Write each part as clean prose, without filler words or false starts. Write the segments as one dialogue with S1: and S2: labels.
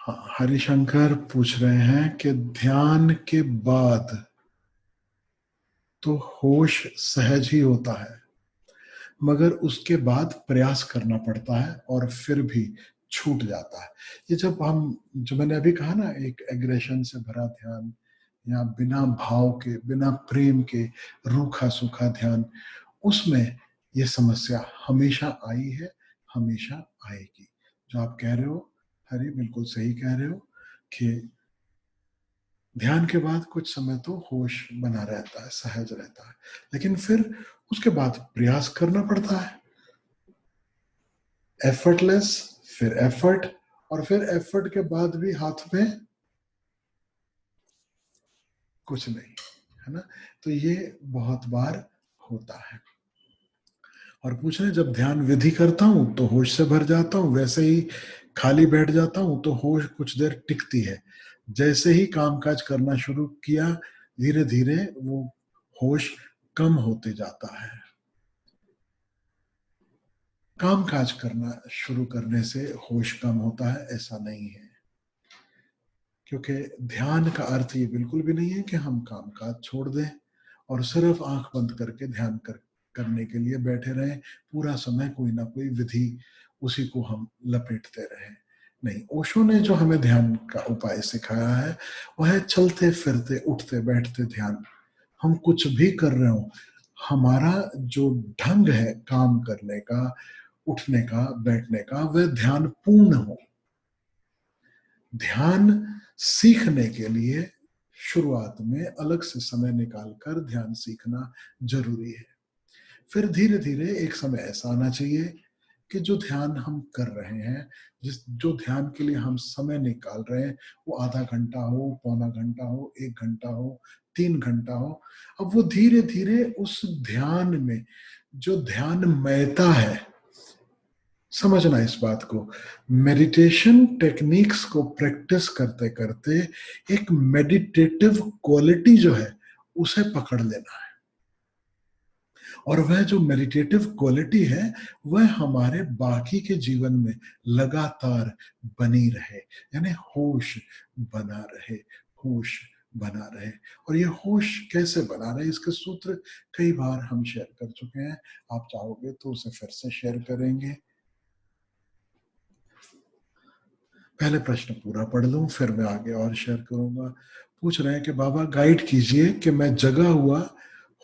S1: हाँ, हरिशंकर पूछ रहे हैं कि ध्यान के बाद तो होश सहज ही होता है, मगर उसके बाद प्रयास करना पड़ता है और फिर भी छूट जाता है। ये जब हम, जो मैंने अभी कहा ना, एक एग्रेशन से भरा ध्यान या बिना भाव के, बिना प्रेम के रूखा सूखा ध्यान, उसमें ये समस्या हमेशा आई है, हमेशा आएगी। जो आप कह रहे हो हरि, बिल्कुल सही कह रहे हो कि ध्यान के बाद कुछ समय तो होश बना रहता है, सहज रहता है, लेकिन फिर उसके बाद प्रयास करना पड़ता है। एफर्टलेस, फिर एफर्ट, और फिर एफर्ट के बाद भी हाथ में कुछ नहीं, है ना। तो ये बहुत बार होता है। और पूछ रहे, जब ध्यान विधि करता हूं तो होश से भर जाता हूं, वैसे ही खाली बैठ जाता हूं तो होश कुछ देर टिकती है। जैसे ही कामकाज करना शुरू किया, धीरे धीरे वो होश कम होते जाता है। कामकाज करना शुरू करने से होश कम होता है, ऐसा नहीं है। क्योंकि ध्यान का अर्थ ये बिल्कुल भी नहीं है कि हम कामकाज छोड़ दें और सिर्फ आंख बंद करके ध्यान करने के लिए बैठे रहें, पूरा समय कोई ना कोई विधि उसी को हम लपेटते रहें। नहीं, ओशो ने जो हमें ध्यान का उपाय सिखाया है वह है चलते फिरते उठते बैठते ध्यान। हम कुछ भी कर रहे हो, हमारा जो ढंग है काम करने का, उठने का, बैठने का, वह ध्यान पूर्ण हो। ध्यान सीखने के लिए शुरुआत में अलग से समय निकालकर ध्यान सीखना जरूरी है। फिर धीरे धीरे एक समय ऐसा आना चाहिए कि जो ध्यान हम कर रहे हैं, जो ध्यान के लिए हम समय निकाल रहे हैं, वो आधा घंटा हो, पौना घंटा हो, 1 घंटा हो, 3 घंटा हो, अब वो धीरे धीरे उस ध्यान में जो ध्यानमयता है, समझना इस बात को, मेडिटेशन टेक्निक्स को प्रैक्टिस करते करते एक मेडिटेटिव क्वालिटी जो है उसे पकड़ लेना है। और वह जो मेडिटेटिव क्वालिटी है वह हमारे बाकी के जीवन में लगातार बनी रहे, यानी होश बना रहे, होश बना रहे। और ये होश कैसे बना रहे, इसके सूत्र कई बार हम शेयर कर चुके हैं, आप चाहोगे तो उसे फिर से शेयर करेंगे। पहले प्रश्न पूरा पढ़ लूं, फिर मैं आगे और शेयर करूंगा। पूछ रहे हैं कि बाबा गाइड कीजिए कि मैं जगा हुआ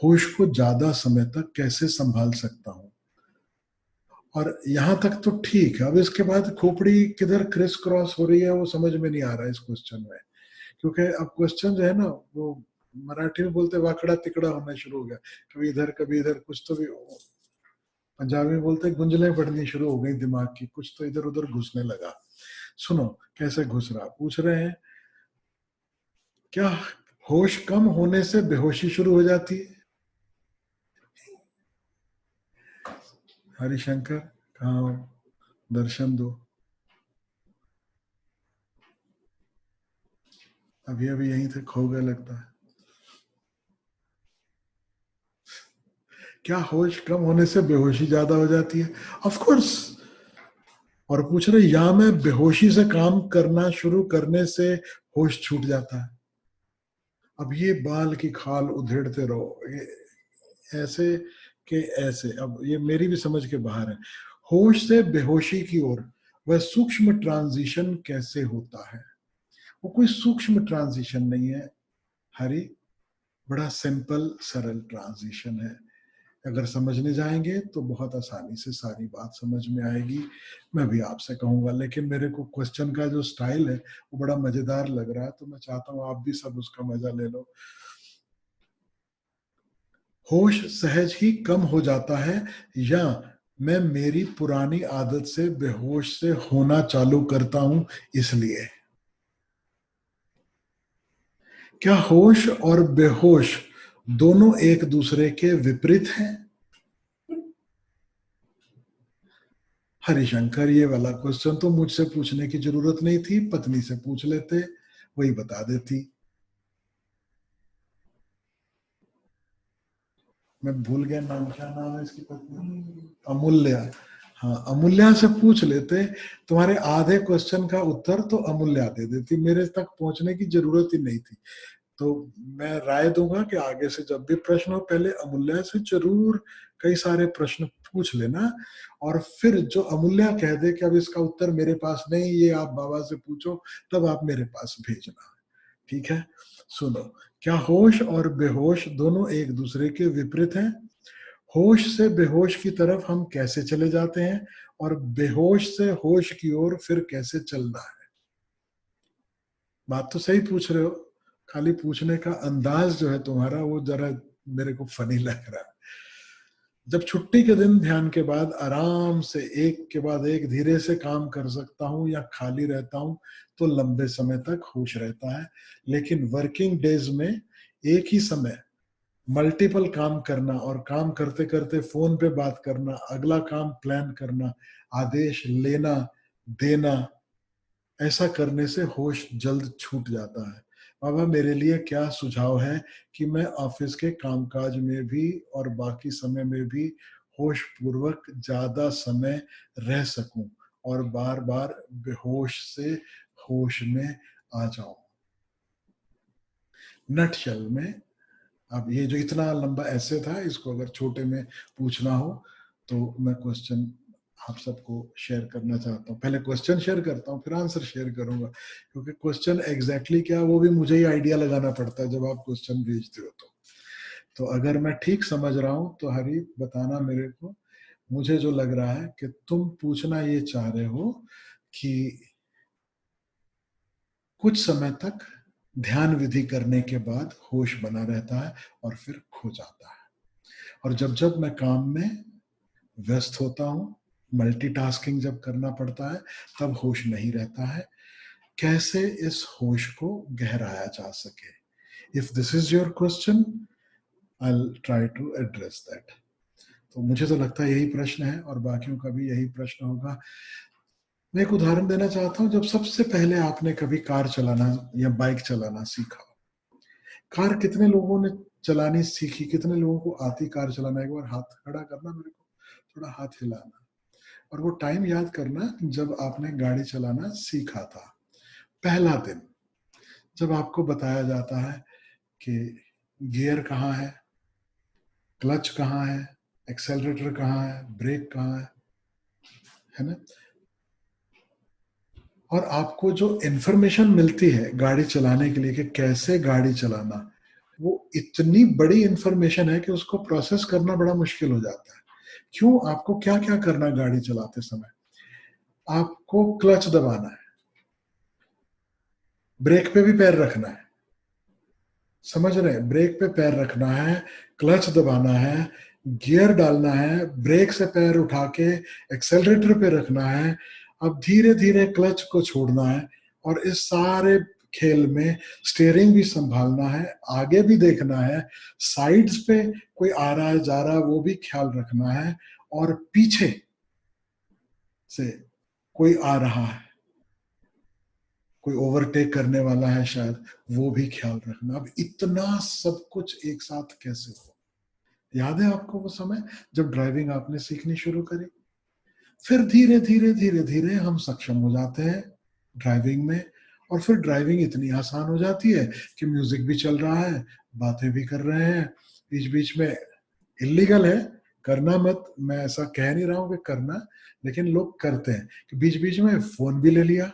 S1: होश को ज्यादा समय तक कैसे संभाल सकता हूं। और यहां तक तो ठीक है, अब इसके बाद खोपड़ी किधर क्रिस क्रॉस हो रही है वो समझ में नहीं आ रहा है इस क्वेश्चन में। क्योंकि अब क्वेश्चन जो है ना, वो मराठी में बोलते वाकड़ा तिकड़ा होना शुरू हो गया, कभी इधर कभी इधर, कुछ तो भी पंजाबी में बोलते गुंजलें पड़नी शुरू हो गई दिमाग की, कुछ तो इधर उधर घुसने लगा। सुनो कैसे घुस रहा। पूछ रहे हैं क्या होश कम होने से बेहोशी शुरू हो जाती है। हरिशंकर कहाँ हो, दर्शन दो। अभी अभी यहीं थे, खो गए लगता है। क्या होश कम होने से बेहोशी ज्यादा हो जाती है? Of course. और पूछ रहे या मैं बेहोशी से काम करना शुरू करने से होश छूट जाता है। अब ये बाल की खाल उधेड़ते रहो, ये ऐसे के ऐसे, अब ये मेरी भी समझ के बाहर है। होश से बेहोशी की ओर वह सूक्ष्म ट्रांजिशन कैसे होता है? वो कोई सूक्ष्म ट्रांजिशन नहीं है हरि, बड़ा सिंपल सरल ट्रांजिशन है। अगर समझने जाएंगे तो बहुत आसानी से सारी बात समझ में आएगी। मैं भी आपसे कहूंगा, लेकिन मेरे को क्वेश्चन का जो स्टाइल है वो बड़ा मजेदार लग रहा है, तो मैं चाहता हूं आप भी सब उसका मजा ले लो। होश सहज ही कम हो जाता है या मैं मेरी पुरानी आदत से बेहोश से होना चालू करता हूं इसलिए? क्या होश और बेहोश दोनों एक दूसरे के विपरीत हैं? हरिशंकर ये वाला क्वेश्चन तो मुझसे पूछने की जरूरत नहीं थी, पत्नी से पूछ लेते, वही बता देती। मैं भूल गया नाम, क्या नाम है इसकी पत्नी? अमूल्य। हाँ, अमूल्या से पूछ लेते, तुम्हारे आधे क्वेश्चन का उत्तर तो अमूल्या दे देती, मेरे तक पहुंचने की जरूरत ही नहीं थी। तो मैं राय दूंगा कि आगे से जब भी प्रश्न हो, पहले अमूल्या से जरूर कई सारे प्रश्न पूछ लेना, और फिर जो अमूल्या कह दे कि अब इसका उत्तर मेरे पास नहीं, ये आप बाबा से पूछो, तब आप मेरे पास भेजना। ठीक है? सुनो, क्या होश और बेहोश दोनों एक दूसरे के विपरीत हैं? होश से बेहोश की तरफ हम कैसे चले जाते हैं, और बेहोश से होश की ओर फिर कैसे चलना है? बात तो सही पूछ रहे हो, खाली पूछने का अंदाज जो है तुम्हारा वो जरा मेरे को फनी लग रहा है। जब छुट्टी के दिन ध्यान के बाद आराम से एक के बाद एक धीरे से काम कर सकता हूँ या खाली रहता हूँ, तो लंबे समय तक होश रहता है। लेकिन वर्किंग डेज में एक ही समय मल्टीपल काम करना, और काम करते करते फोन पे बात करना, अगला काम प्लान करना, आदेश लेना देना, ऐसा करने से होश जल्द छूट जाता है। बाबा, मेरे लिए क्या सुझाव है कि मैं ऑफिस के कामकाज में भी और बाकी समय में भी होश पूर्वक ज्यादा समय रह सकूं और बार बार बेहोश से होश में आ जाऊं? नटशल में, अब ये जो इतना लंबा ऐसे था, इसको अगर छोटे में पूछना हो तो मैं क्वेश्चन आप सबको शेयर करना चाहता हूँ। पहले क्वेश्चन शेयर करता हूँ, फिर आंसर शेयर करूंगा, क्योंकि क्वेश्चन एग्जैक्टली क्या वो भी मुझे ही आइडिया लगाना पड़ता है जब आप क्वेश्चन भेजते हो। तो अगर मैं ठीक समझ रहा हूँ तो हरी बताना मेरे को। मुझे जो लग रहा है कि तुम पूछना ये चाह रहे हो कि कुछ समय तक ध्यान विधि करने के बाद होश बना रहता है और फिर खो जाता है, और जब जब मैं काम में व्यस्त होता हूँ, मल्टीटास्किंग जब करना पड़ता है, तब होश नहीं रहता है। कैसे इस होश को गहराया जा सके? If this is your question, I will try to address that. तो मुझे तो लगता है यही प्रश्न है, और बाकियों का भी यही प्रश्न होगा। मैं एक उदाहरण देना चाहता हूँ। जब सबसे पहले आपने कभी कार चलाना या बाइक चलाना सीखा, कार कितने लोगों ने चलानी सीखी, कितने लोगों को आती कार चलाना? एक बार हाथ खड़ा करना मेरे को, थोड़ा हाथ हिलाना, और वो टाइम याद करना जब आपने गाड़ी चलाना सीखा था। पहला दिन जब आपको बताया जाता है कि गियर कहाँ क्लच कहाँ है, एक्सेलरेटर कहाँ है, ब्रेक कहाँ है ना? और आपको जो इंफॉर्मेशन मिलती है गाड़ी चलाने के लिए कि कैसे गाड़ी चलाना, वो इतनी बड़ी इंफॉर्मेशन है कि उसको प्रोसेस करना बड़ा मुश्किल हो जाता है। क्यों? आपको क्या क्या करना गाड़ी चलाते समय? आपको क्लच दबाना है, ब्रेक पे भी पैर रखना है, समझ रहे हैं? ब्रेक पे पैर रखना है, क्लच दबाना है, गियर डालना है, ब्रेक से पैर उठा के एक्सेलरेटर पे रखना है, अब धीरे धीरे क्लच को छोड़ना है, और इस सारे खेल में स्टीयरिंग भी संभालना है, आगे भी देखना है, साइड्स पे कोई आ रहा है जा रहा है वो भी ख्याल रखना है, और पीछे से कोई आ रहा है, कोई ओवरटेक करने वाला है शायद, वो भी ख्याल रखना। अब इतना सब कुछ एक साथ कैसे हो? याद है आपको वो समय जब ड्राइविंग आपने सीखनी शुरू करी? फिर धीरे धीरे धीरे धीरे हम सक्षम हो जाते हैं ड्राइविंग में, और फिर ड्राइविंग इतनी आसान हो जाती है कि म्यूजिक भी चल रहा है, बातें भी कर रहे हैं, बीच बीच में इलीगल है, करना मत, मैं ऐसा कह नहीं रहा हूं कि करना, लेकिन लोग करते हैं कि बीच बीच में फोन भी ले लिया,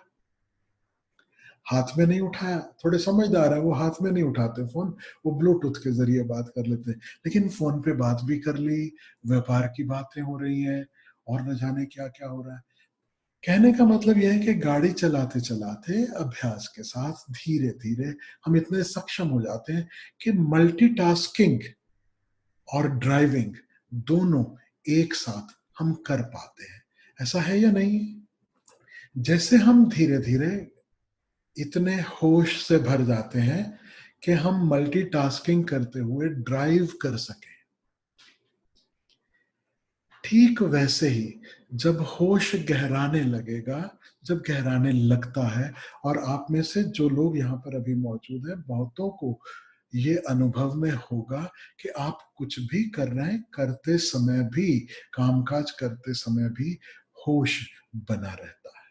S1: हाथ में नहीं उठाया। थोड़े समझदार है वो, हाथ में नहीं उठाते फोन, वो ब्लूटूथ के जरिए बात कर लेते हैं, लेकिन फोन पे बात भी कर ली, व्यापार की बातें हो रही हैं, और न जाने क्या क्या हो रहा है। कहने का मतलब यह है कि गाड़ी चलाते चलाते अभ्यास के साथ धीरे धीरे हम इतने सक्षम हो जाते हैं कि मल्टीटास्किंग और ड्राइविंग दोनों एक साथ हम कर पाते हैं। ऐसा है या नहीं? जैसे हम धीरे धीरे इतने होश से भर जाते हैं कि हम मल्टीटास्किंग करते हुए ड्राइव कर सकें, ठीक वैसे ही जब होश गहराने लगेगा, जब गहराने लगता है, और आप में से जो लोग यहाँ पर अभी मौजूद हैं, बहुतों को ये अनुभव में होगा कि आप कुछ भी कर रहे हैं, करते समय भी, कामकाज करते समय भी होश बना रहता है।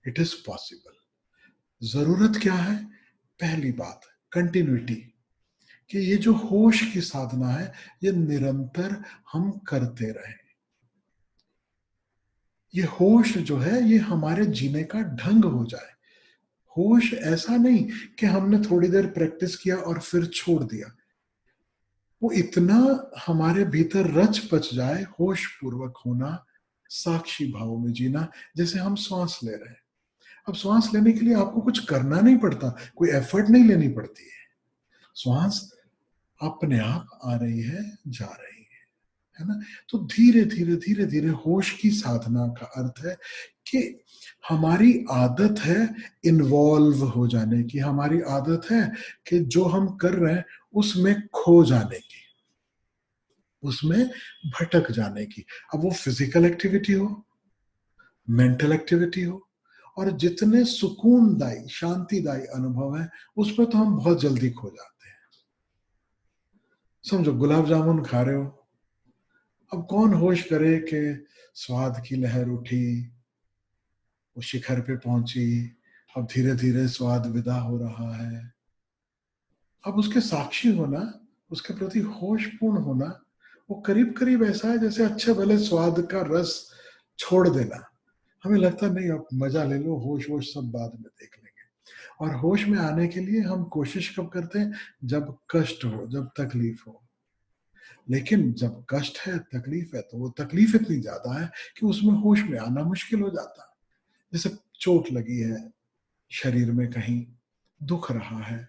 S1: It is possible. जरूरत क्या है? पहली बात, कंटिन्यूटी, कि ये जो होश की साधना है ये निरंतर हम करते रहें। ये होश जो है ये हमारे जीने का ढंग हो जाए। होश ऐसा नहीं कि हमने थोड़ी देर प्रैक्टिस किया और फिर छोड़ दिया। वो इतना हमारे भीतर रच पच जाए, होश पूर्वक होना, साक्षी भाव में जीना, जैसे हम श्वास ले रहे हैं। अब श्वास लेने के लिए आपको कुछ करना नहीं पड़ता, कोई एफर्ट नहीं लेनी पड़ती है। श्वास अपने आप आ रही है, जा रही है ना। तो धीरे धीरे धीरे धीरे होश की साधना का अर्थ है कि हमारी आदत है इन्वॉल्व हो जाने की, हमारी आदत है कि जो हम कर रहे हैं उसमें खो जाने की, उसमें भटक जाने की। अब वो फिजिकल एक्टिविटी हो, मेंटल एक्टिविटी हो, और जितने सुकूनदायी शांतिदायी अनुभव है उस पर तो हम बहुत जल्दी खो जाते हैं। समझो गुलाब जामुन खा रहे हो, अब कौन होश करे कि स्वाद की लहर उठी, वो शिखर पे पहुंची, अब धीरे धीरे स्वाद विदा हो रहा है। अब उसके साक्षी होना, उसके प्रति होशपूर्ण होना, वो करीब करीब ऐसा है जैसे अच्छे भले स्वाद का रस छोड़ देना। हमें लगता नहीं, अब मजा ले लो, होश वोश सब बाद में देख लेंगे। और होश में आने के लिए हम कोशिश कब करते हैं? जब कष्ट हो, जब तकलीफ हो। लेकिन जब कष्ट है, तकलीफ है, तो वो तकलीफ इतनी ज्यादा है कि उसमें होश में आना मुश्किल हो जाता है। जैसे चोट लगी है शरीर में, कहीं दुख रहा है,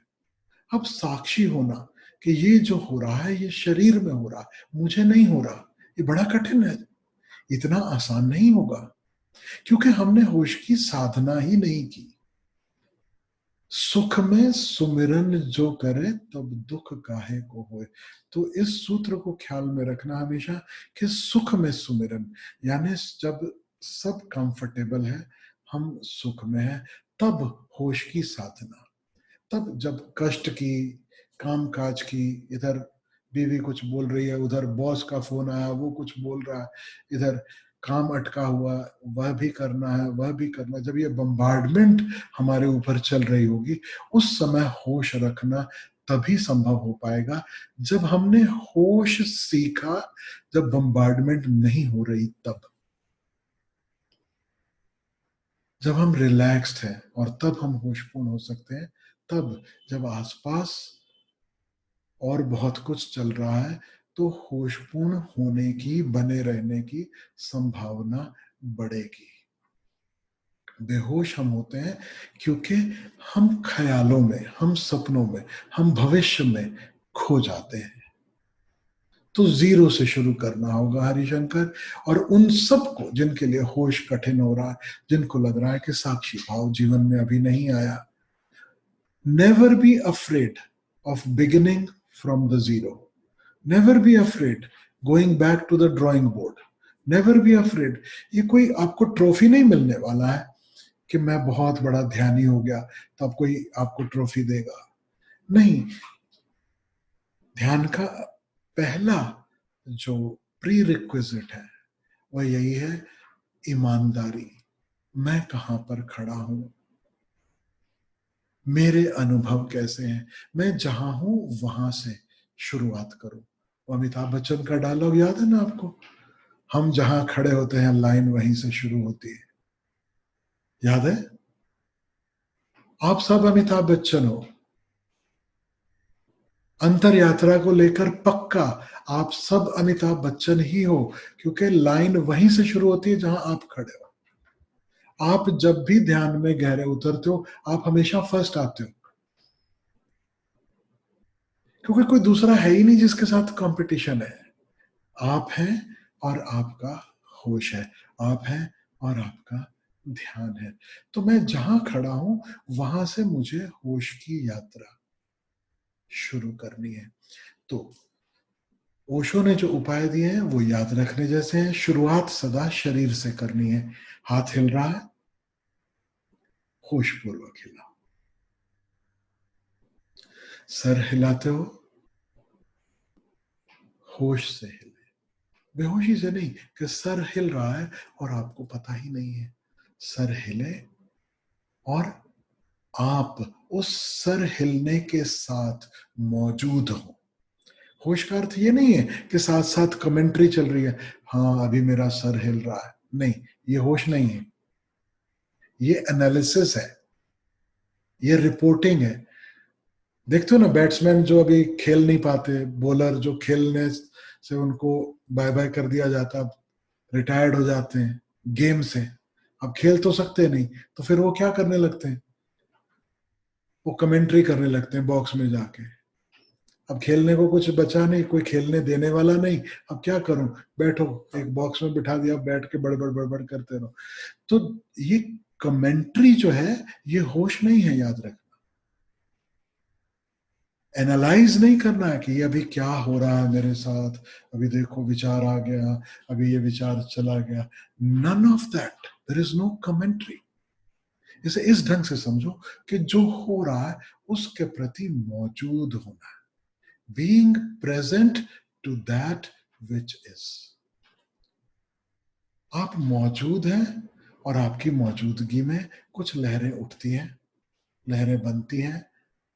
S1: अब साक्षी होना कि ये जो हो रहा है ये शरीर में हो रहा है, मुझे नहीं हो रहा, ये बड़ा कठिन है, इतना आसान नहीं होगा, क्योंकि हमने होश की साधना ही नहीं की। सुख में सुमिरन जो करे तब दुख काहे को होए। तो इस सूत्र को ख्याल में रखना हमेशा कि सुख में सुमिरन, यानी जब सब कंफर्टेबल है, हम सुख में है, तब होश की साधना। तब जब कष्ट की, काम काज की, इधर बीवी कुछ बोल रही है, उधर बॉस का फोन आया, वो कुछ बोल रहा है, इधर काम अटका हुआ, वह भी करना है, वह भी करना है, जब ये बम्बार्डमेंट हमारे ऊपर चल रही होगी, उस समय होश रखना तभी संभव हो पाएगा जब हमने होश सीखा, जब बम्बार्डमेंट नहीं हो रही तब, जब हम रिलैक्स्ड हैं, और तब हम होशपूर्ण हो सकते हैं। तब जब आसपास और बहुत कुछ चल रहा है तो होशपूर्ण होने की, बने रहने की संभावना बढ़ेगी। बेहोश हम होते हैं क्योंकि हम ख्यालों में, हम सपनों में, हम भविष्य में खो जाते हैं। तो जीरो से शुरू करना होगा हरिशंकर, और उन सबको जिनके लिए होश कठिन हो रहा है, जिनको लग रहा है कि साक्षी भाव जीवन में अभी नहीं आया, never be afraid of beginning from the zero. Never be afraid going back to the drawing board. Never be afraid. ये कोई आपको ट्रॉफी नहीं मिलने वाला है कि मैं बहुत बड़ा ध्यानी हो गया तो अब कोई आपको ट्रॉफी देगा। नहीं, ध्यान का पहला जो प्री रिक्विजिट है वह यही है, ईमानदारी। मैं कहां पर खड़ा हूं, मेरे अनुभव कैसे हैं, मैं जहां हूं वहां से शुरुआत करूं। वो अमिताभ बच्चन का डायलॉग याद है ना आपको? हम जहां खड़े होते हैं लाइन वहीं से शुरू होती है। याद है? आप सब अमिताभ बच्चन हो, अंतर यात्रा को लेकर पक्का आप सब अमिताभ बच्चन ही हो, क्योंकि लाइन वहीं से शुरू होती है जहां आप खड़े हो। आप जब भी ध्यान में गहरे उतरते हो, आप हमेशा फर्स्ट आते हो, क्योंकि कोई दूसरा है ही नहीं जिसके साथ कंपटीशन है। आप हैं और आपका होश है, आप हैं और आपका ध्यान है। तो मैं जहां खड़ा हूं वहां से मुझे होश की यात्रा शुरू करनी है। तो ओशो ने जो उपाय दिए हैं वो याद रखने जैसे हैं। शुरुआत सदा शरीर से करनी है। हाथ हिल रहा है, होश पूर्वक हिला। सर हिलाते हो, होश से हिले, बेहोशी से नहीं कि सर हिल रहा है और आपको पता ही नहीं है। सर हिले और आप उस सर हिलने के साथ मौजूद हो। होश का अर्थ ये नहीं है कि साथ साथ कमेंट्री चल रही है, हाँ अभी मेरा सर हिल रहा है, नहीं, ये होश नहीं है, ये एनालिसिस है, ये रिपोर्टिंग है। देखते हो ना बैट्समैन जो अभी खेल नहीं पाते, बॉलर जो खेलने से उनको बाय बाय कर दिया जाता, रिटायर्ड हो जाते हैं गेम से, अब खेल तो सकते नहीं, तो फिर वो क्या करने लगते हैं, वो कमेंट्री करने लगते हैं बॉक्स में जाके। अब खेलने को कुछ बचा नहीं, कोई खेलने देने वाला नहीं, अब क्या करूं, बैठो एक बॉक्स में बिठा दिया, बैठ के बड़बड़ बड़बड़ करते रहो। तो ये कमेंट्री जो है ये होश नहीं है, याद रखना। एनालाइज नहीं करना है कि ये अभी क्या हो रहा है मेरे साथ, अभी देखो विचार आ गया, अभी ये विचार चला गया, none of that, there is no commentary. इसे इस ढंग से समझो कि जो हो रहा है उसके प्रति मौजूद होना, being present to that which is. आप मौजूद हैं और आपकी मौजूदगी में कुछ लहरें उठती हैं, लहरें बनती हैं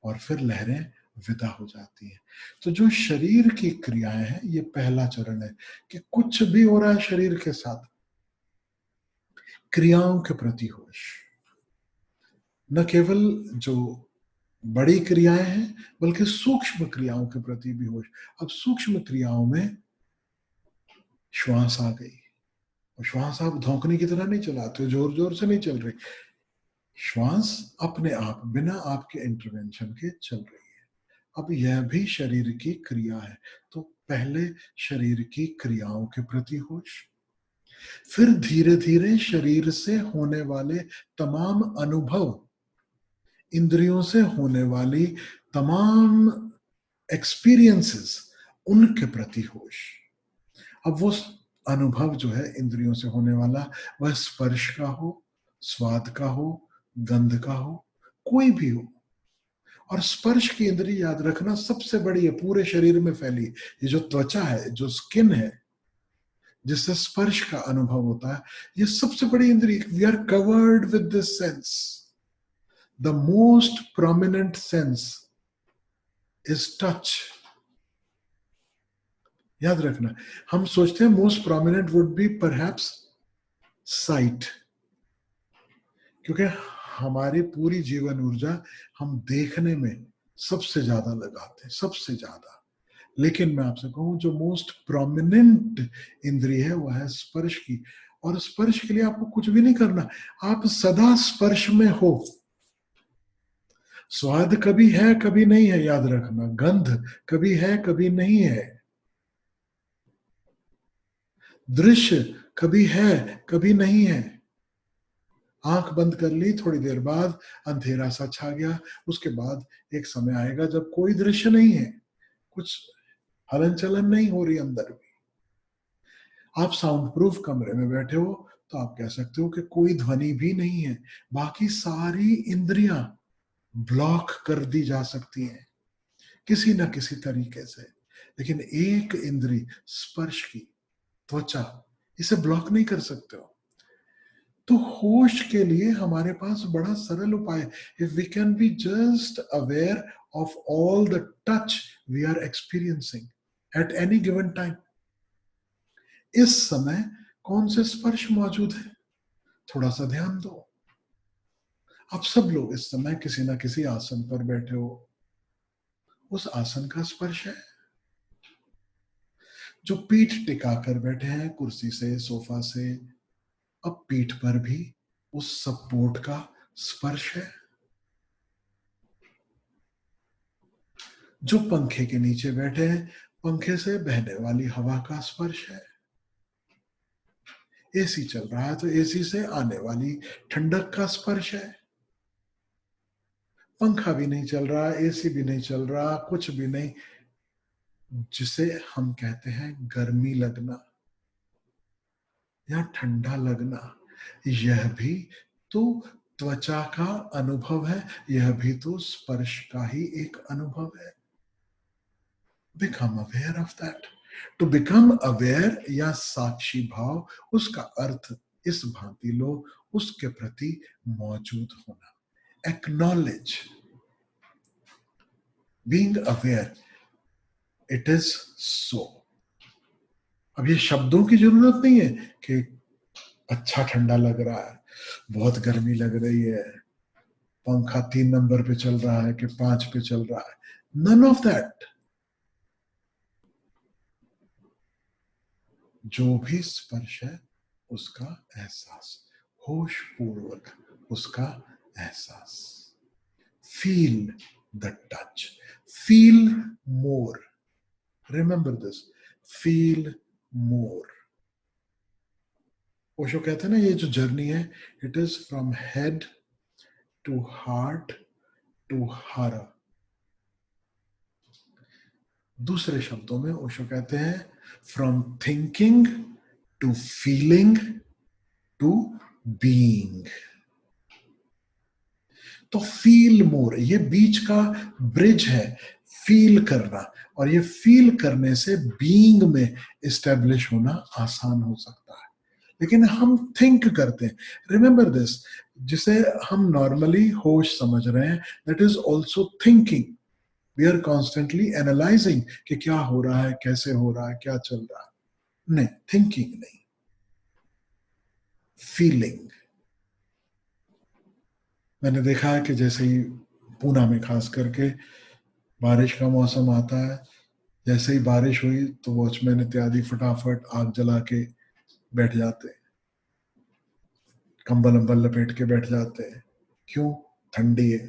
S1: और फिर लहरें विदा हो जाती हैं। तो जो शरीर की क्रियाएं हैं, ये पहला चरण है कि कुछ भी हो रहा है शरीर के साथ, क्रियाओं के प्रति होश। न केवल जो बड़ी क्रियाएं हैं बल्कि सूक्ष्म क्रियाओं के प्रति भी होश। अब सूक्ष्म क्रियाओं में श्वास आ गई, और श्वास आप धौंकने की तरह नहीं चलाते, जोर जोर से नहीं चल रही, श्वास अपने आप बिना आपके इंटरवेंशन के चल रही है। अब यह भी शरीर की क्रिया है, तो पहले शरीर की क्रियाओं के प्रति होश, फिर धीरे धीरे शरीर से होने वाले तमाम अनुभव, इंद्रियों से होने वाली तमाम एक्सपीरियंसेस, उनके प्रति होश। अब वो अनुभव जो है इंद्रियों से होने वाला, वह स्पर्श का हो, स्वाद का हो, गंध का हो, कोई भी हो। और स्पर्श की इंद्री याद रखना सबसे बड़ी है, पूरे शरीर में फैली। ये जो त्वचा है, जो स्किन है, जिससे स्पर्श का अनुभव होता है, ये सबसे बड़ी इंद्री। We are covered with this sense. The most prominent sense is touch. याद रखना, हम सोचते हैं most prominent would be perhaps sight, क्योंकि हमारी पूरी जीवन ऊर्जा हम देखने में सबसे ज्यादा लगाते हैं, सबसे ज्यादा। लेकिन मैं आपसे कहूं जो मोस्ट प्रोमिनेंट इंद्री है वह है स्पर्श की। और स्पर्श के लिए आपको कुछ भी नहीं करना, आप सदा स्पर्श में हो। स्वाद कभी है कभी नहीं है, याद रखना, गंध कभी है कभी नहीं है, दृश्य कभी है कभी नहीं है। आंख बंद कर ली, थोड़ी देर बाद अंधेरा सा छा गया, उसके बाद एक समय आएगा जब कोई दृश्य नहीं है, कुछ हलन चलन नहीं हो रही अंदर भी। आप साउंड प्रूफ कमरे में बैठे हो तो आप कह सकते हो कि कोई ध्वनि भी नहीं है, बाकी सारी इंद्रियां ब्लॉक कर दी जा सकती हैं किसी ना किसी तरीके से, लेकिन एक इंद्री स्पर्श की, त्वचा, इसे ब्लॉक नहीं कर सकते हो। तो होश के लिए हमारे पास बड़ा सरल उपाय है। If we can be just aware of all the touch we are experiencing at any given time, इस समय कौन से स्पर्श मौजूद है, थोड़ा सा ध्यान दो। आप सब लोग इस समय किसी ना किसी आसन पर बैठे हो, उस आसन का स्पर्श है। जो पीठ टिकाकर बैठे हैं कुर्सी से, सोफा से, अब पीठ पर भी उस सपोर्ट का स्पर्श है। जो पंखे के नीचे बैठे हैं, पंखे से बहने वाली हवा का स्पर्श है। एसी चल रहा है तो एसी से आने वाली ठंडक का स्पर्श है। पंखा भी नहीं चल रहा, एसी भी नहीं चल रहा, कुछ भी नहीं, जिसे हम कहते हैं गर्मी लगना या ठंडा लगना, यह भी तो त्वचा का अनुभव है, यह भी तो स्पर्श का ही एक अनुभव है। Become aware of that. To become aware या साक्षी भाव, उसका अर्थ इस भांति लो, उसके प्रति मौजूद होना। Acknowledge, being aware, it is so. अब ये शब्दों की जरूरत नहीं है कि अच्छा ठंडा लग रहा है, बहुत गर्मी लग रही है, पंखा 3 नंबर पे चल रहा है कि 5 पे चल रहा है। None of that. जो भी स्पर्श है उसका एहसास, होश पूर्वक उसका एहसास। Feel the touch, feel more, remember this, feel more. Osho कहते हैं ना, ये जो जर्नी है, it is from head to heart to हर। दूसरे शब्दों में ओशो कहते हैं, from thinking to feeling to being. तो फील मोर, ये बीच का ब्रिज है, फील करना, और ये फील करने से बीइंग में एस्टेब्लिश होना आसान हो सकता है। लेकिन हम थिंक करते हैं, रिमेंबर दिस, जिसे हम नॉर्मली होश समझ रहे हैं, that is also thinking. We are constantly analysing कि क्या हो रहा है, कैसे हो रहा है, क्या चल रहा है। नहीं, थिंकिंग नहीं, फीलिंग। मैंने देखा है कि जैसे ही पूना में खास करके बारिश का मौसम आता है, जैसे ही बारिश हुई तो वॉचमैन इत्यादि फटाफट आग जला के बैठ जाते, कंबल अंबल लपेट के बैठ जाते हैं। क्यों? ठंडी है।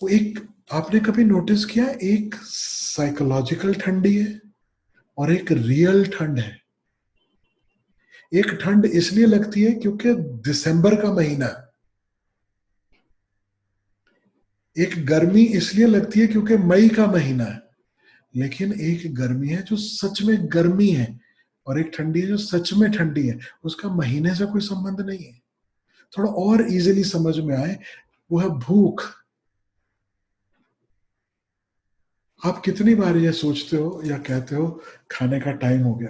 S1: वो एक, आपने कभी नोटिस किया, एक साइकोलॉजिकल ठंडी है और एक रियल ठंड है। एक ठंड इसलिए लगती है क्योंकि दिसंबर का महीना, एक गर्मी इसलिए लगती है क्योंकि मई का महीना है। लेकिन एक गर्मी है जो सच में गर्मी है, और एक ठंडी है जो सच में ठंडी है। उसका महीने से कोई संबंध नहीं है। थोड़ा और इजीली समझ में आए, वो है भूख। आप कितनी बार ये सोचते हो या कहते हो, खाने का टाइम हो गया।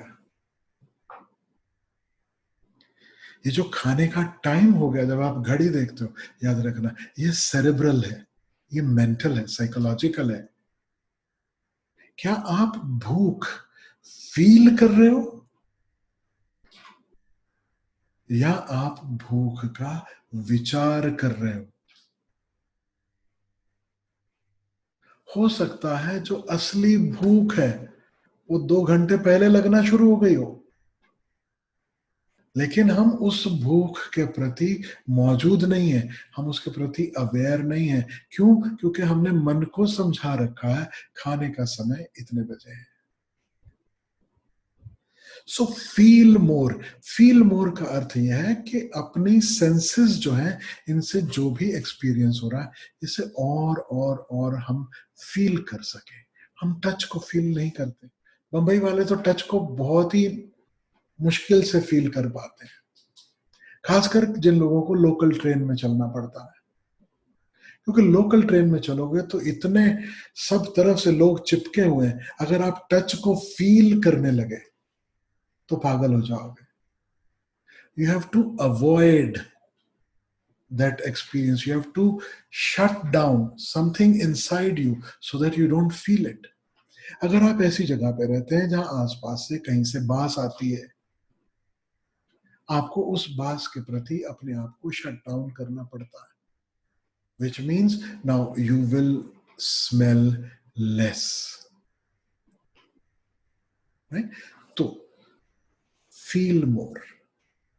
S1: ये जो खाने का टाइम हो गया, जब आप घड़ी देखते हो, याद रखना, ये सेरेब्रल है, ये मेंटल है, साइकोलॉजिकल है। क्या आप भूख फील कर रहे हो, या आप भूख का विचार कर रहे हो सकता है जो असली भूख है वो 2 घंटे पहले लगना शुरू हो गई हो, लेकिन हम उस भूख के प्रति मौजूद नहीं है, हम उसके प्रति अवेयर नहीं है। क्यों? क्योंकि हमने मन को समझा रखा है खाने का समय इतने बजे है। So feel more, feel more का अर्थ यह है कि अपनी सेंसेस जो है, इनसे जो भी एक्सपीरियंस हो रहा है, इसे और हम फील कर सके। हम टच को फील नहीं करते। बंबई वाले तो टच को बहुत ही मुश्किल से फील कर पाते हैं, खासकर जिन लोगों को लोकल ट्रेन में चलना पड़ता है। क्योंकि लोकल ट्रेन में चलोगे तो इतने सब तरफ से लोग चिपके हुए हैं, अगर आप टच को फील करने लगे तो पागल हो जाओगे। You have to avoid that experience. You have to shut down something inside you so that you don't feel it. अगर आप ऐसी जगह पे रहते हैं जहां आसपास से कहीं से बास आती है, आपको उस बास के प्रति अपने आप को शट डाउन करना पड़ता है, which means now you will smell less, right? तो feel more,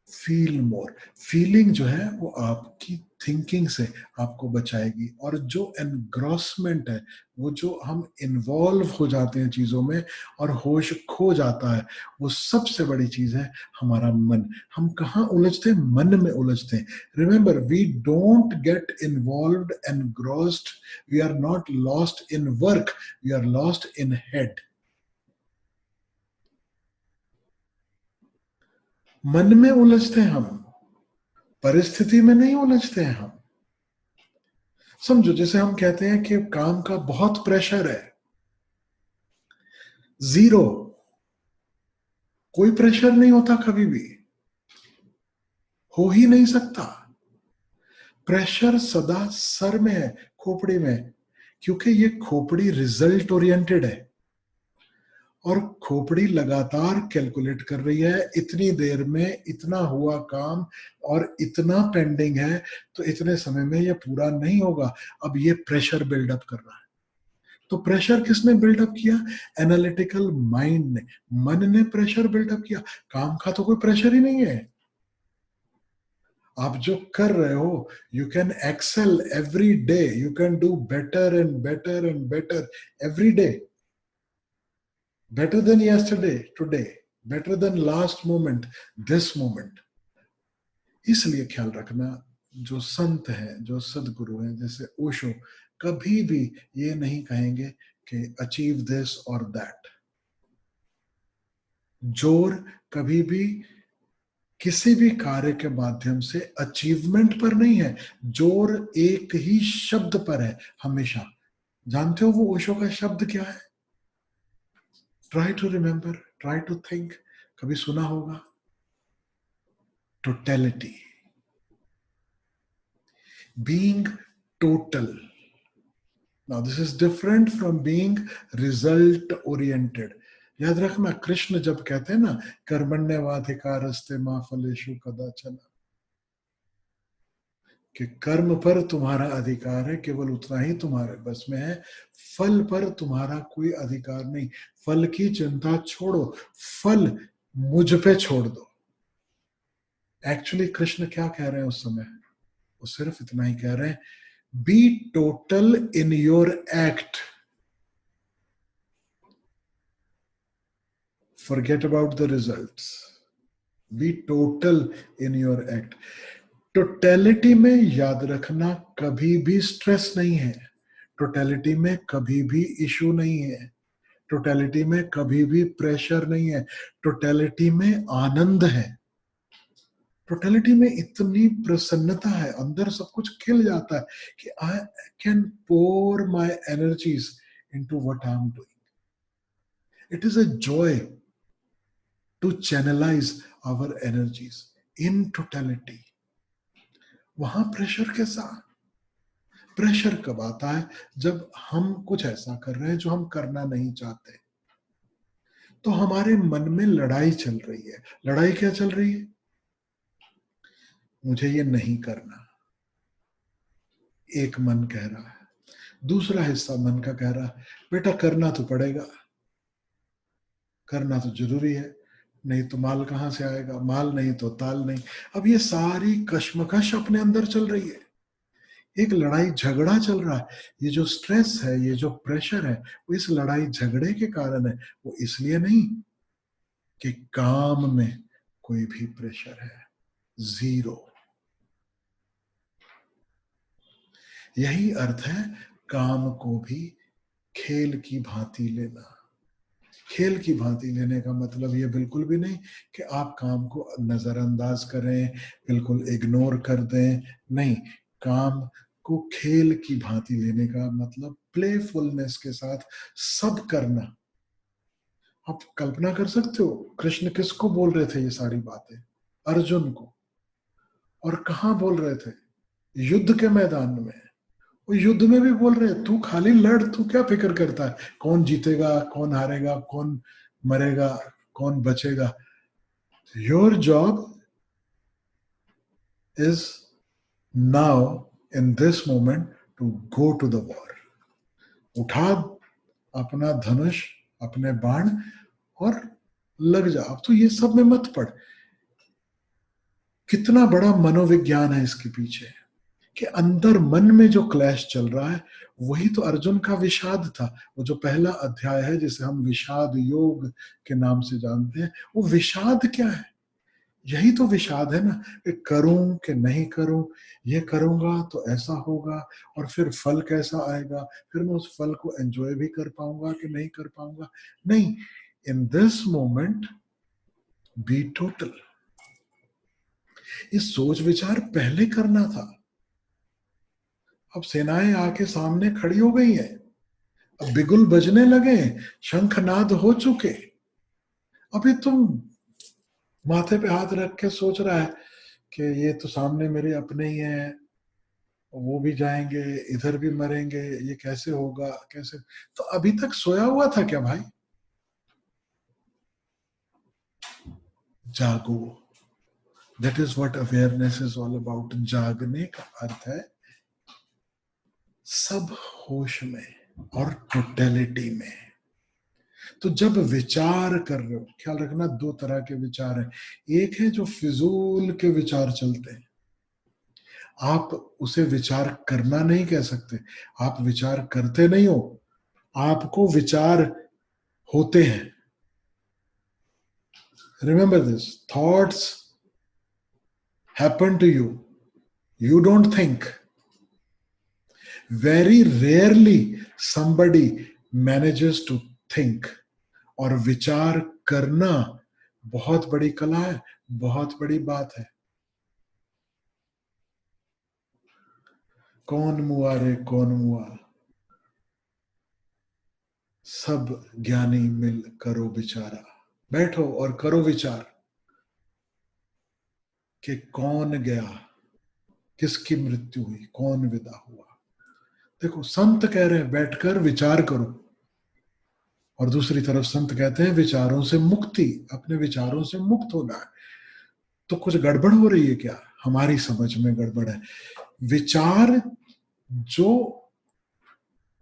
S1: feel more. Feeling जो है वो आपकी थिंकिंग से आपको बचाएगी, और जो एनग्रॉसमेंट है, वो जो हम इन्वॉल्व हो जाते हैं चीजों में और होश खो जाता है, वो सबसे बड़ी चीज है हमारा मन। हम कहाँ उलझते हैं? मन में उलझते हैं। Remember, we don't get involved, engrossed, we are not lost in work, we are lost in head. मन में उलझते हैं हम। परिस्थिति में नहीं उलझते हैं हम। समझो जैसे हम कहते हैं कि काम का बहुत प्रेशर है, जीरो, कोई प्रेशर नहीं होता कभी भी, हो ही नहीं सकता। प्रेशर सदा सर में है, खोपड़ी में, क्योंकि ये खोपड़ी रिजल्ट ओरिएंटेड है और खोपड़ी लगातार कैलकुलेट कर रही है, इतनी देर में इतना हुआ काम और इतना पेंडिंग है, तो इतने समय में ये पूरा नहीं होगा। अब ये प्रेशर बिल्डअप कर रहा है। तो प्रेशर किसने बिल्डअप किया? एनालिटिकल माइंड ने, मन ने प्रेशर बिल्डअप किया। काम का तो कोई प्रेशर ही नहीं है। आप जो कर रहे हो, you can excel every day, you can do better and better and better every day, better than yesterday, today, better than last moment, this moment. इसलिए ख्याल रखना, जो संत हैं, जो सदगुरु हैं, जैसे ओशो, कभी भी ये नहीं कहेंगे कि अचीव दिस और दैट। जोर कभी भी किसी भी कार्य के माध्यम से अचीवमेंट पर नहीं है, जोर एक ही शब्द पर है हमेशा। जानते हो वो ओशो का शब्द क्या है? Try to remember, try to think, कभी सुना होगा, totality, being total. Now this is different from being result oriented. याद रखना, कृष्ण जब कहते हैं ना, कर्मण्यवाधिकारस्ते मा फलेषु कदाचन, कि कर्म पर तुम्हारा अधिकार है, केवल उतना ही तुम्हारे बस में है, फल पर तुम्हारा कोई अधिकार नहीं। फल की चिंता छोड़ो, फल मुझ पे छोड़ दो। एक्चुअली कृष्ण क्या कह रहे हैं उस समय? वो सिर्फ इतना ही कह रहे हैं, be total in your act, forget about the results, be total in your act। Totality में याद रखना, कभी भी स्ट्रेस नहीं है, टोटलिटी में कभी भी इशू नहीं है, टोटलिटी में कभी भी प्रेशर नहीं है, टोटलिटी में आनंद है, टोटलिटी में इतनी प्रसन्नता है, अंदर सब कुछ खिल जाता है कि I can pour my energies into what I am doing. It is a joy to channelise our energies in totality. वहां प्रेशर कैसा? प्रेशर कब आता है? जब हम कुछ ऐसा कर रहे हैं जो हम करना नहीं चाहते, तो हमारे मन में लड़ाई चल रही है। लड़ाई क्या चल रही है? मुझे ये नहीं करना, एक मन कह रहा है। दूसरा हिस्सा मन का कह रहा है, बेटा करना तो पड़ेगा, करना तो जरूरी है, नहीं तो माल कहां से आएगा, माल नहीं तो ताल नहीं। अब ये सारी कश्मकश अपने अंदर चल रही है, एक लड़ाई झगड़ा चल रहा है। ये जो स्ट्रेस है, ये जो प्रेशर है, वो इस लड़ाई झगड़े के कारण है, वो इसलिए नहीं कि काम में कोई भी प्रेशर है, जीरो। यही अर्थ है काम को भी खेल की भांति लेना। खेल की भांति लेने का मतलब ये बिल्कुल भी नहीं कि आप काम को नजरअंदाज करें, बिल्कुल इग्नोर कर दें, नहीं। काम को खेल की भांति लेने का मतलब प्लेफुलनेस के साथ सब करना। आप कल्पना कर सकते हो, कृष्ण किसको बोल रहे थे ये सारी बातें? अर्जुन को। और कहां बोल रहे थे? युद्ध के मैदान में। वो युद्ध में भी बोल रहे, तू खाली लड़, तू क्या फिक्र करता है कौन जीतेगा, कौन हारेगा, कौन मरेगा, कौन बचेगा। Your job is now in this moment to go to the war. उठा अपना धनुष, अपने बाण और लग जा। अब तो ये सब में मत पड़। कितना बड़ा मनोविज्ञान है इसके पीछे, कि अंदर मन में जो क्लैश चल रहा है, वही तो अर्जुन का विषाद था। वो जो पहला अध्याय है जिसे हम विषाद योग के नाम से जानते हैं, वो विषाद क्या है? यही तो विषाद है ना, कि करूं कि नहीं करूं, ये करूंगा तो ऐसा होगा, और फिर फल कैसा आएगा, फिर मैं उस फल को एंजॉय भी कर पाऊंगा कि नहीं कर पाऊंगा। नहीं, in this moment be total. ये सोच विचार पहले करना था। अब सेनाएं आके सामने खड़ी हो गई हैं, अब बिगुल बजने लगे, शंखनाद हो चुके। अभी तुम माथे पे हाथ रख के सोच रहा है कि ये तो सामने मेरे अपने ही हैं, वो भी जाएंगे, इधर भी मरेंगे, ये कैसे होगा, कैसे? तो अभी तक सोया हुआ था क्या भाई? जागो। That is what awareness is all about. जागने का अर्थ है सब होश में और टोटलिटी में। तो जब विचार कर रहे हो, ख्याल रखना दो तरह के विचार हैं। एक है जो फिजूल के विचार चलते हैं, आप उसे विचार करना नहीं कह सकते, आप विचार करते नहीं हो, आपको विचार होते हैं। Remember this, thoughts happen to you don't think. Very rarely somebody manages to think। और विचार करना बहुत बड़ी कला है, बहुत बड़ी बात है। कौन मुआ रे कौन मुआ, सब ज्ञानी मिल करो विचारा। बैठो और करो विचार कि कौन गया, किसकी मृत्यु हुई, कौन विदा हुआ। देखो, संत कह रहे हैं बैठकर विचार करो, और दूसरी तरफ संत कहते हैं विचारों से मुक्ति, अपने विचारों से मुक्त होना है। तो कुछ गड़बड़ हो रही है क्या? हमारी समझ में गड़बड़ है। विचार जो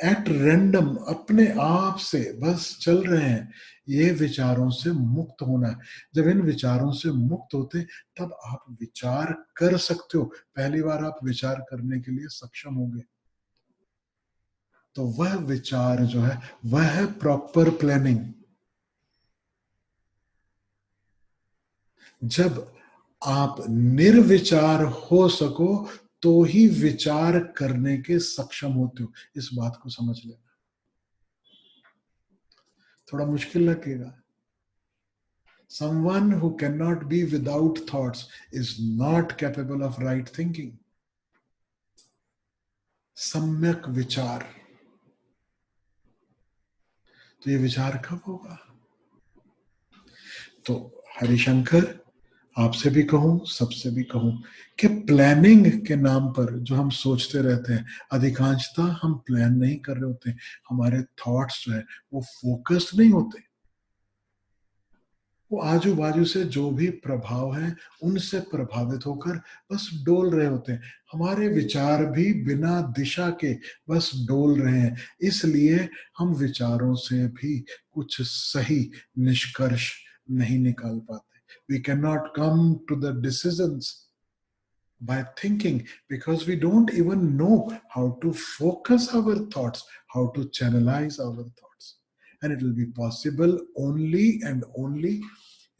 S1: एट रैंडम अपने आप से बस चल रहे हैं, ये विचारों से मुक्त होना है। जब इन विचारों से मुक्त होते तब आप विचार कर सकते हो। पहली बार आप विचार करने के लिए सक्षम होंगे। तो वह विचार जो है वह है प्रॉपर प्लानिंग। जब आप निर्विचार हो सको तो ही विचार करने के सक्षम होते हो। इस बात को समझ लेना। थोड़ा मुश्किल लगेगा। Someone who cannot be without thoughts is not capable of right thinking। सम्यक विचार। तो ये विचार कब होगा? तो हरिशंकर, आपसे भी कहूं, सबसे भी कहूं कि प्लानिंग के नाम पर जो हम सोचते रहते हैं, अधिकांशतः हम प्लान नहीं कर रहे होते। हमारे थॉट्स जो है वो फोकस्ड नहीं होते, वो आजू बाजू से जो भी प्रभाव है उनसे प्रभावित होकर बस डोल रहे होते हैं। हमारे विचार भी बिना दिशा के बस डोल रहे हैं। इसलिए हम विचारों से भी कुछ सही निष्कर्ष नहीं निकाल पाते। We cannot come to the decisions by thinking because we don't even know how to focus our thoughts, how to channelize our thoughts. And it will be possible only and only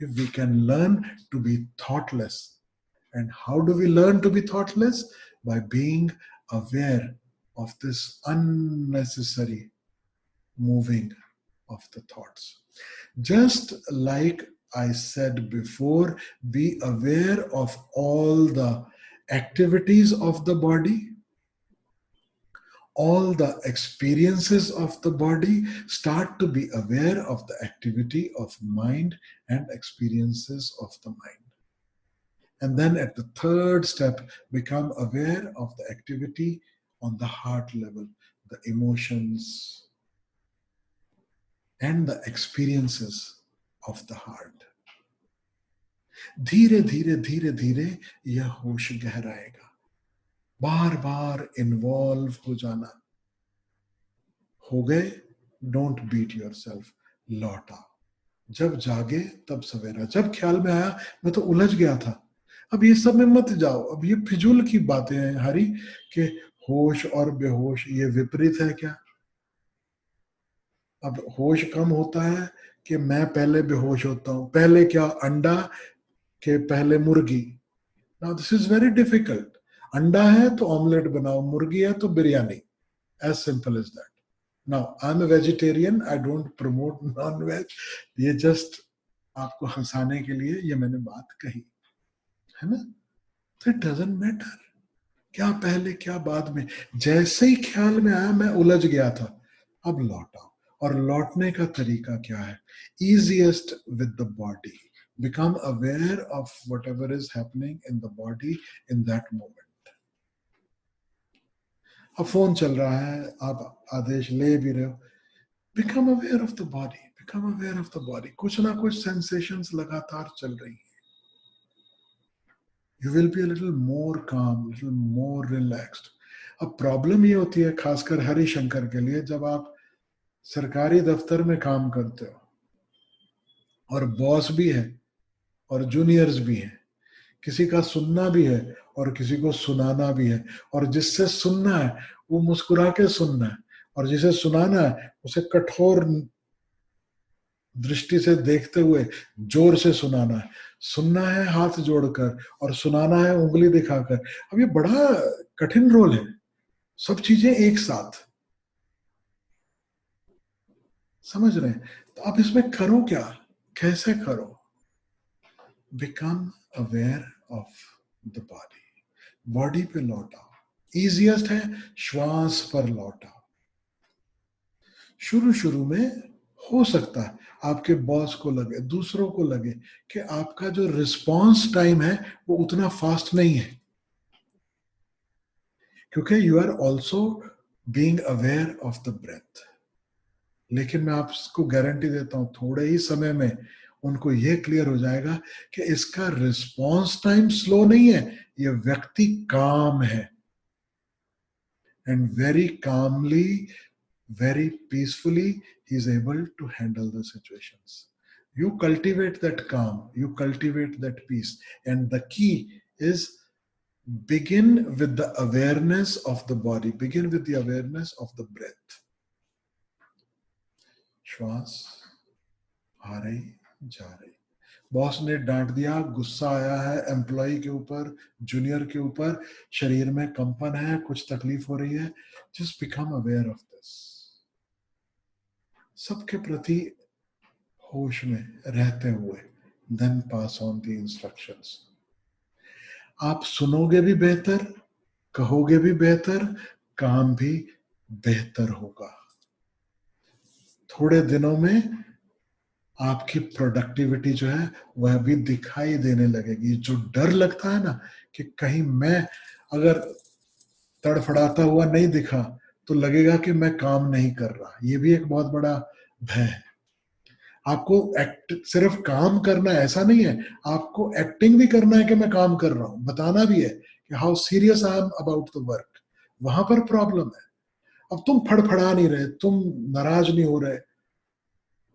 S1: if we can learn to be thoughtless. And how do we learn to be thoughtless? By being aware of this unnecessary moving of the thoughts. Just like I said before, be aware of all the activities of the body, all the experiences of the body. Start to be aware of the activity of mind and experiences of the mind. And then at the third step, become aware of the activity on the heart level, the emotions and the experiences of the heart. धीरे धीरे धीरे धीरे यह होश गहराएगा। बार बार involve हो जाना। हो गए, डोंट बीट योरसेल्फ, लौट आओ। जब जागे तब सवेरा। जब ख्याल में आया मैं तो उलझ गया था, अब ये सब में मत जाओ। अब ये फिजूल की बातें हैं हरी कि होश और बेहोश ये विपरीत है क्या? अब होश कम होता है कि मैं पहले बेहोश होता हूं। पहले क्या, अंडा के पहले मुर्गी? Now this is very difficult. अंडा है तो ऑमलेट बनाओ, मुर्गी है तो biryani. As simple as that. Now I am a vegetarian, I don't promote non veg. ये जस्ट आपको हंसाने के लिए ये मैंने बात कही है ना। तो इट डजंट मैटर क्या पहले क्या बाद में, जैसे ही ख्याल में आया मैं उलझ गया था, अब लौट आओ। और लौटने का तरीका क्या है? easiest with the body, become aware of whatever is happening in the body in that moment. अब फोन चल रहा है, आप आदेश ले भी रहे हो, become aware of the body, become aware of the body. कुछ ना कुछ sensations लगातार चल रही हैं. You will be a little more calm, little more relaxed. अब प्रॉब्लम ये होती है खासकर हरिशंकर के लिए, जब आप सरकारी दफ्तर में काम करते हो और बॉस भी है और जूनियर्स भी हैं, किसी का सुनना भी है और किसी को सुनाना भी है, और जिससे सुनना है वो मुस्कुरा के सुनना है, और जिसे सुनाना है उसे कठोर दृष्टि से देखते हुए जोर से सुनाना है। सुनना है हाथ जोड़कर और सुनाना है उंगली दिखाकर। अब ये बड़ा कठिन रोल है, सब चीजें एक साथ, समझ रहे हैं? तो आप इसमें करो क्या, कैसे करो? Become aware of the body, body पे लौट आओ। इजिएस्ट है श्वास पर लौट आओ। शुरू शुरू में हो सकता है आपके बॉस को लगे, दूसरों को लगे कि आपका जो रिस्पॉन्स टाइम है वो उतना फास्ट नहीं है, क्योंकि you are also being aware of the breath. लेकिन मैं आपको गारंटी देता हूं थोड़े ही समय में उनको ये क्लियर हो जाएगा कि इसका रिस्पॉन्स टाइम स्लो नहीं है, ये व्यक्ति काम है। And very calmly, very peacefully, he is able to handle the situations. You cultivate that calm, you cultivate that peace, and the key is begin with the awareness of the body, begin with the awareness of the breath. श्वास आ रही जा रही, boss ने डांट दिया, गुस्सा आया है एम्प्लॉय के ऊपर, जूनियर के ऊपर, शरीर में कंपन है, कुछ तकलीफ हो रही है, just become aware of this. सबके प्रति होश में रहते हुए then pass on the instructions. आप सुनोगे भी बेहतर, कहोगे भी बेहतर, काम भी बेहतर होगा। थोड़े दिनों में आपकी प्रोडक्टिविटी जो है वह भी दिखाई देने लगेगी। जो डर लगता है ना कि कहीं मैं अगर तड़फड़ाता हुआ नहीं दिखा तो लगेगा कि मैं काम नहीं कर रहा, ये भी एक बहुत बड़ा भय है। आपको एक्ट सिर्फ काम करना है ऐसा नहीं है, आपको एक्टिंग भी करना है कि मैं काम कर रहा हूं, बताना भी है कि how serious I am about the work. वहां पर प्रॉब्लम है। अब तुम फड़फड़ा नहीं रहे, तुम नाराज नहीं हो रहे,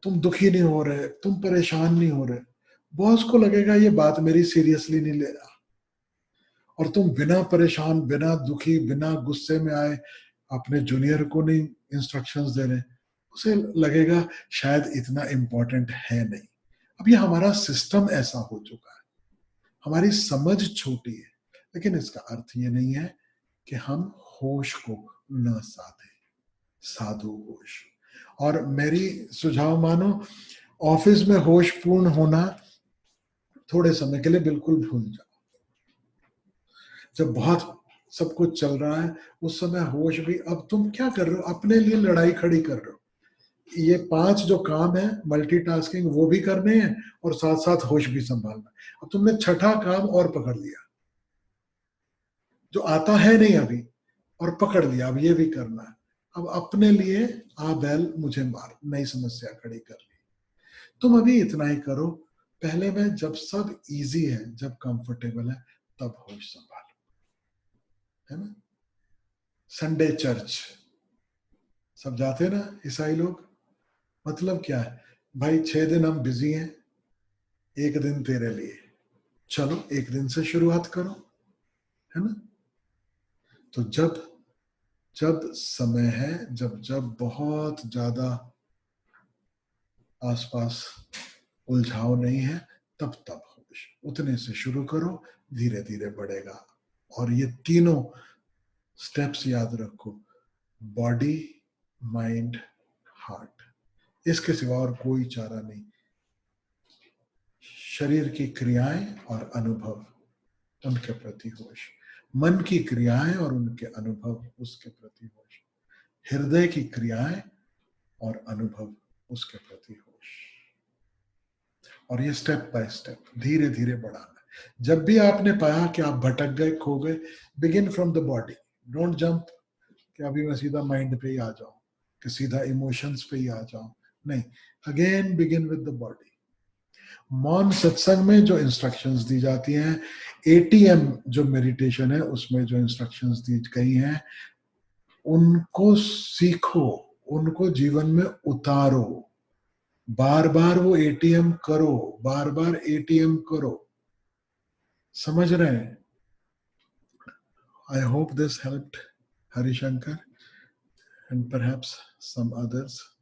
S1: तुम दुखी नहीं हो रहे, तुम परेशान नहीं हो रहे, बॉस को लगेगा ये बात मेरी सीरियसली नहीं ले रहा। और तुम बिना परेशान, बिना दुखी, बिना गुस्से में आए अपने जूनियर को नहीं इंस्ट्रक्शंस दे रहे, उसे लगेगा शायद इतना इंपॉर्टेंट है नहीं। अब ये हमारा सिस्टम ऐसा हो चुका है, हमारी समझ छोटी है, लेकिन इसका अर्थ ये नहीं है कि हम होश को न साधे, साधु होश। और मेरी सुझाव मानो, ऑफिस में होश पूर्ण होना थोड़े समय के लिए बिल्कुल भूल जाओ। जब बहुत सब कुछ चल रहा है उस समय होश भी, अब तुम क्या कर रहे हो, अपने लिए लड़ाई खड़ी कर रहे हो। ये 5 जो काम है मल्टीटास्किंग वो भी करने हैं और साथ साथ होश भी संभालना। अब तुमने छठा काम और पकड़ लिया जो आता है नहीं अभी, और पकड़ लिया, अब ये भी करना है। अब अपने लिए आ बैल मुझे मार, नई समस्या खड़ी कर ली। तुम अभी इतना ही करो, पहले में जब सब इजी है, जब कंफर्टेबल है, तब होश संभालो, है ना? संडे चर्च सब जाते ना ईसाई लोग, मतलब क्या है भाई, 6 दिन हम बिजी हैं, एक दिन तेरे लिए, चलो एक दिन से शुरुआत करो, है ना? तो जब जब समय है, जब जब बहुत ज्यादा आसपास उलझाव नहीं है, तब तब होश, उतने से शुरू करो, धीरे धीरे बढ़ेगा। और ये तीनों स्टेप्स याद रखो, बॉडी, माइंड, हार्ट, इसके सिवा और कोई चारा नहीं। शरीर की क्रियाएं और अनुभव, उनके प्रति होश, मन की क्रियाएं और उनके अनुभव उसके प्रति होश, हृदय की क्रियाएं और अनुभव उसके प्रति होश। और ये स्टेप बाय स्टेप धीरे धीरे बढ़ाना। जब भी आपने पाया कि आप भटक गए, खो गए, begin from the body, don't jump कि अभी मैं सीधा माइंड पे ही आ जाऊं, कि सीधा इमोशंस पे ही आ जाऊं, नहीं, again begin with the body. मौन सत्संग में जो इंस्ट्रक्शंस दी जाती हैं, एटीएम जो मेडिटेशन है उसमें जो इंस्ट्रक्शंस दी गई हैं, उनको सीखो, उनको जीवन में उतारो, बार बार वो एटीएम करो, बार बार एटीएम करो। समझ रहे हैं? I hope this helped Harishankar and perhaps some others.